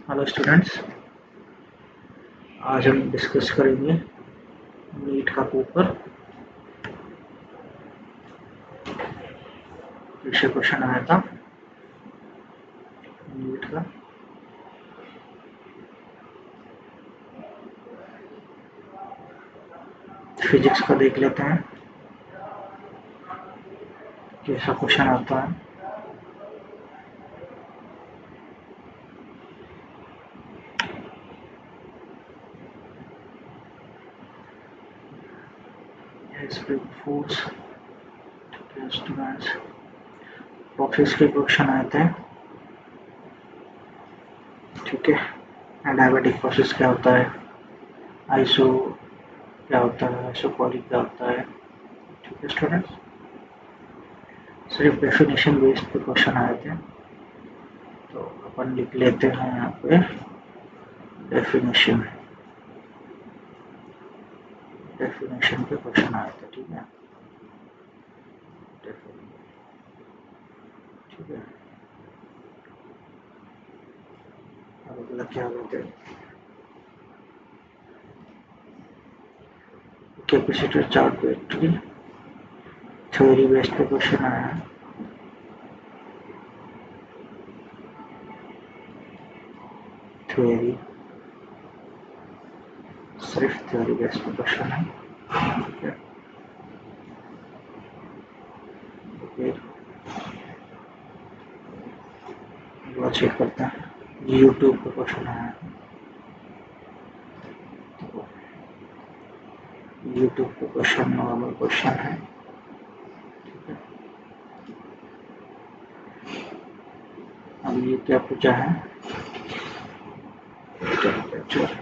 Hello students, आज हम discuss करेंगे नीट का पेपर। पीछे क्वेश्चन आया था नीट का। फिजिक्स का देख लेते हैं कैसा क्वेश्चन आता है। फोर्स स्टूडेंट्स, प्रोसेस के क्वेश्चन आए थे। ठीक है, एडियाबेटिक प्रोसेस क्या होता है, आइसो क्या होता है, आइसोकॉलिक क्या होता है। ठीक है स्टूडेंट्स, सिर्फ डेफिनेशन बेस्ड पे क्वेश्चन आए थे, तो अपन लिख लेते हैं यहाँ पे डेफिनेशन पे क्वेश्चन आए थे। ठीक है, ठीक है। अब अगला क्या बोलते हैं, capacitor charge battery theory based पे क्वेश्चन आया है। थ्योरी, सिर्फ थ्योरी बेस्ड पे क्वेश्चन है। ठीक है, अगला चेक करते हैं, यूट्यूब पे क्वेश्चन आया है। यूट्यूब पे क्वेश्चन नॉर्मल क्वेश्चन है। ठीक है, अब ये क्या पूछा है, टेम्परेचर,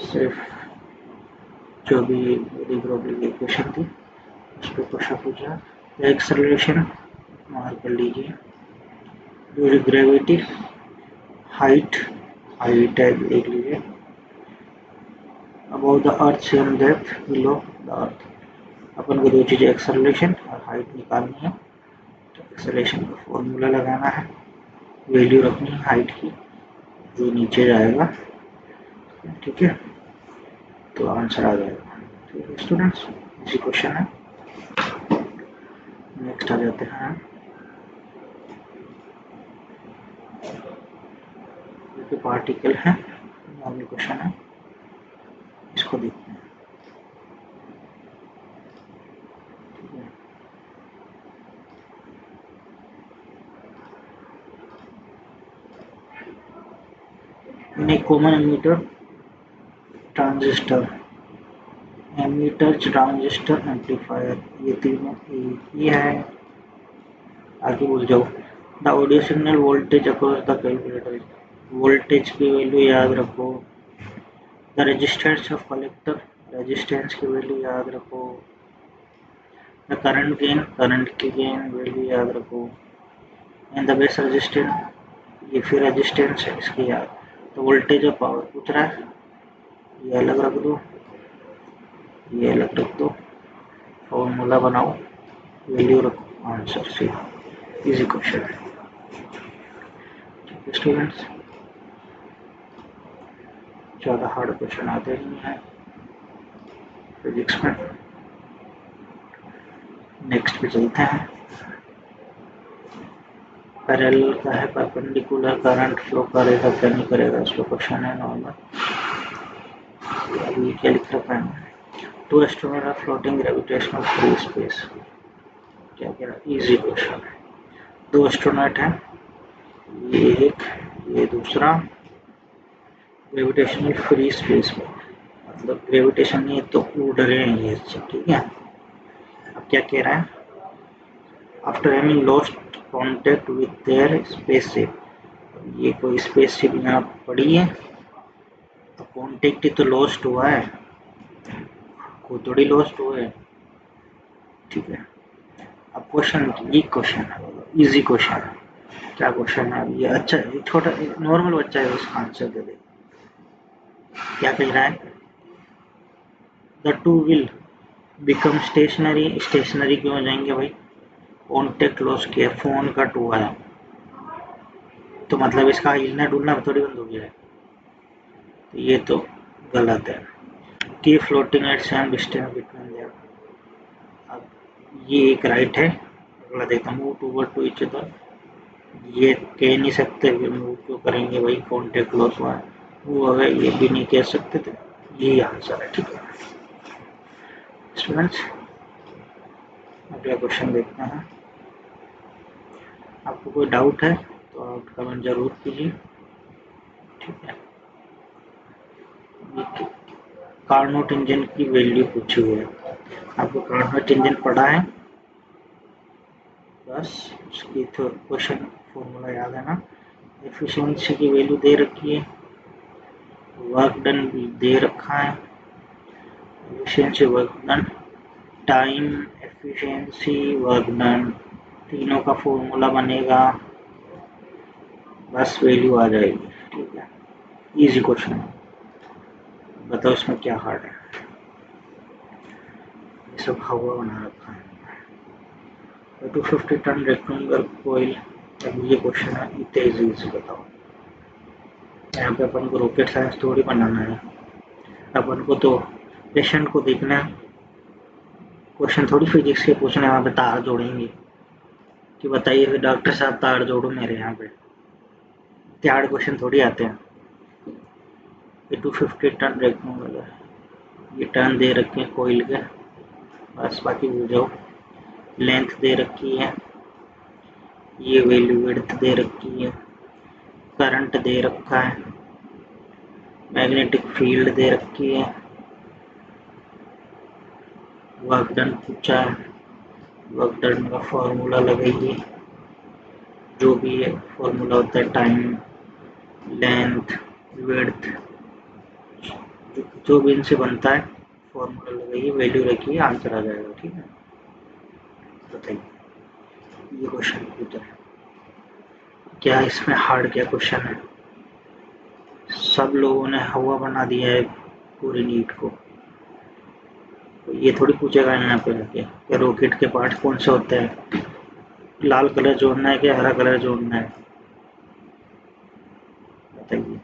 सिर्फ जो भी इक्वेशन थी उस पर क्वेश्चन पूछा। एक्सेलरेशन मार्क कर लीजिए, ग्रेविटी, हाइट देख लीजिए, about the earth same depth below the earth. अपन को दो चीज़ें एक्सेलरेशन और हाइट निकालनी है, तो एक्सेलरेशन का फॉर्मूला लगाना है, वैल्यू रखनी है हाइट की जो नीचे जाएगा। ठीक है, तो आंसर आ जाएगा। ठीक है स्टूडेंट्स, इसी क्वेश्चन है। नेक्स्ट आ जाते हैं, ये पार्टिकल है, नॉर्मल क्वेश्चन है, इसको देखते हैं। In a common emitter, transistor, emitter, transistor, amplifier, ये तीनों एक ही है। आगे बोल जाओ, the audio signal voltage across the calculator, voltage की वैल्यू याद रखो। The resistance of collector, resistance की वैल्यू याद रखो। द करंट की गेन वैल्यू याद रखो। एंड द बेस रेजिस्टेंस, ये फिर रेजिस्टेंस है, इसकी याद। तो वोल्टेज और पावर पूछ रहा है, ये अलग रख दो, ये अलग रख दो, फॉर्मूला बनाओ, वैल्यू रखो, आंसर सी। इजी क्वेश्चन है। ठीक है स्टूडेंट्स, ज़्यादा हार्ड क्वेश्चन आते नहीं है फिजिक्स में। नेक्स्ट पे चलते हैं, पैरेलल का है, परपेंडिकुलर करंट फ्लो करेगा क्या नहीं करेगा, इसका क्वेश्चन है नॉर्मल। अभी क्या लिख रखा है, two astronaut are floating gravitational free space, क्या कह रहा है, इजी क्वेश्चन है। दो एस्ट्रोनॉट हैं, ये एक, ये दूसरा, ग्रेविटेशनल फ्री स्पेस में, मतलब ग्रेविटेशन नहीं है तो उड़ रहे हैं ये सब। ठीक है, अब क्या कह रहा है, after having lost contact with their spaceship, ये कोई स्पेसशिप यहाँ पड़ी है तो कॉन्टेक्ट ही तो लॉस्ट हुआ है, खुद थोड़ी लॉस्ट हुआ है। ठीक है, अब क्वेश्चन, ये क्वेश्चन है, इजी क्वेश्चन है। क्या क्वेश्चन है, ये अच्छा छोटा नॉर्मल बच्चा है उसका आंसर दे दे। क्या कह रहा है, the two will become stationary, stationary क्यों हो जाएंगे भाई, कॉन्टेक्ट लॉस किया, फोन कट हुआ है, तो मतलब इसका हिलना डुलना थोड़ी बंद हो गया है, तो ये तो गलत है। की floating at same distance between them. अब ये एक राइट है, अगला देखता हूँ move toward to each other. ये कह नहीं सकते, फिर मूव क्यों करेंगे भाई, कॉन्टेक्ट क्लोज हुआ है, मूव अवे ये भी नहीं कह सकते थे। यही आंसर है, ठीक है स्टूडेंट्स। अगला क्वेश्चन देखते हैं। आपको कोई डाउट है तो आप कमेंट जरूर कीजिए, ठीक है। कार्नोट इंजन की वैल्यू पूछी हुई है, आपको कार्नोट इंजन पढ़ा है, बस उसकी तो क्वेश्चन फॉर्मूला याद है ना। एफिशिएंसी की वैल्यू दे रखी है, वर्क डन भी दे रखा है, efficiency work done, time efficiency work done, तीनों का फॉर्मूला बनेगा, बस वैल्यू आ जाएगी, ठीक है। इजी क्वेश्चन है, बताओ इसमें क्या हार्ड है। ये सब हवा बना रखा है। 250 टन रेक्टेंगुलर कोयल, अब ये क्वेश्चन है इतने इजी बताओ। यहाँ पे अपन को रॉकेट साइंस थोड़ी बनाना है, अपन को तो पेशेंट को देखना है, क्वेश्चन थोड़ी फिजिक्स के पूछना है। वहाँ पे तार जोड़ेंगे कि बताइए फिर डॉक्टर साहब तार जोड़ो मेरे यहाँ पे, त्याड़ क्वेश्चन थोड़ी आते हैं। ये 250 टन रेक्टेंगुलर, ये टन दे रखे हैं कोयल के, बस बाकी भूल जाओ। लेंथ दे रखी है, ये वैल्यू विड्थ दे रखी है, करंट दे रखा है, मैग्नेटिक फील्ड दे रखी है, वर्क डन पूछा है, वर्क डन का फॉर्मूला लगाइए, जो भी है फॉर्मूला होता है, टाइम लेंथ विड्थ जो भी इनसे बनता है फॉर्मूला लगाइए, वैल्यू रखिए, आंसर आ जाएगा, ठीक है। बताइए ये क्वेश्चन पूछा है, क्या इसमें हार्ड क्या क्वेश्चन है। सब लोगों ने हवा बना दिया है पूरी नीट को, तो ये थोड़ी पूछेगा यहाँ पे कि रॉकेट के पार्ट कौन से होते हैं, लाल कलर जोड़ना है कि हरा कलर जोड़ना है, बताइए,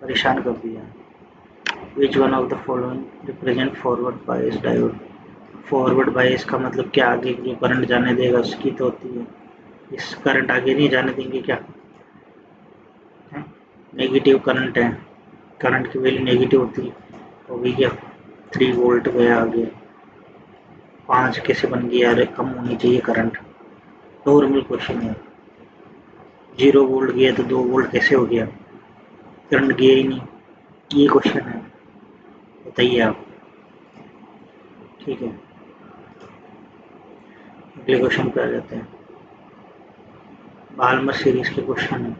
परेशान कर दिया। Which one of the following represent forward bias diode. Forward bias का मतलब क्या, आगे जो करंट जाने देगा उसकी तो होती है, इस करंट आगे नहीं जाने देंगे क्या है? नेगेटिव करंट है, करंट की वैल्यू नेगेटिव होती है, तो भी क्या 3 वोल्ट गया आगे, 5 कैसे बन गया, अरे कम होनी चाहिए करंट, नॉर्मल क्वेश्चन है। 0 वोल्ट गया तो 2 वोल्ट कैसे हो गया, करंट गया ही नहीं, ये क्वेश्चन है, बताइए आप, ठीक है। अगले क्वेश्चन पे आ जाते हैं। बाल्मर सीरीज के क्वेश्चन है,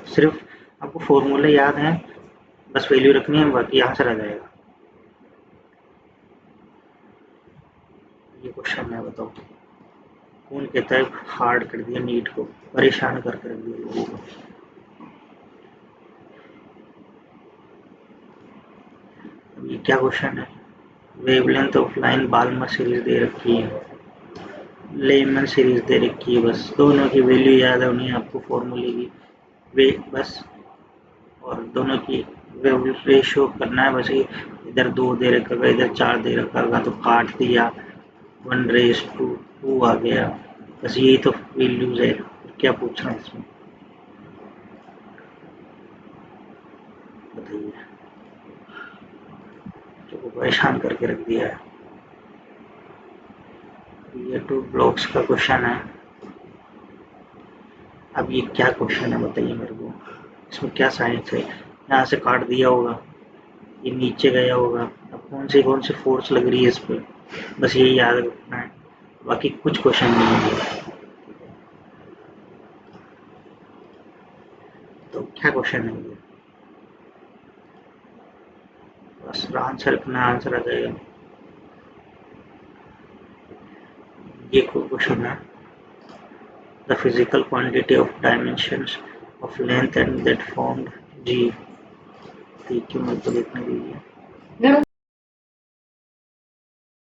सिर्फ आपको फॉर्मूले याद है, बस वैल्यू रखनी है, बाकी आंसर आ जाएगा। ये क्वेश्चन है, बताओ कौन कहता है हार्ड कर दिया नीट को, परेशान कर दिया लोगों को। ये क्या क्वेश्चन है, wavelength of line Balmer series दे रखी है, लेमन सीरीज दे रखी है, बस दोनों की वैल्यू याद होनी है आपको, फॉर्मूले की वे बस, और दोनों की रेशियो करना है बस। इधर 2 दे रखा होगा, इधर 4 दे रखा होगा, तो काट दिया, 1:2 आ गया, बस यही तो वैल्यूज है, क्या पूछना है इसमें, बताइए, जो परेशान करके रख दिया है। ये 2 ब्लॉक्स का क्वेश्चन है, अब ये क्या क्वेश्चन है बताइए मेरे को, इसमें क्या साइंस है, यहाँ से काट दिया होगा, ये नीचे गया होगा, अब कौन सी फोर्स लग रही है इस पर, बस यही याद रखना है, बाकी कुछ क्वेश्चन नहीं है। तो क्या क्वेश्चन है ये, बस आंसर रखना, आंसर आ जाएगा। ये क्वेश्चन है, the physical quantity of dimensions of length and that formed जी, ठीक है, मेरे को देखने दीजिए।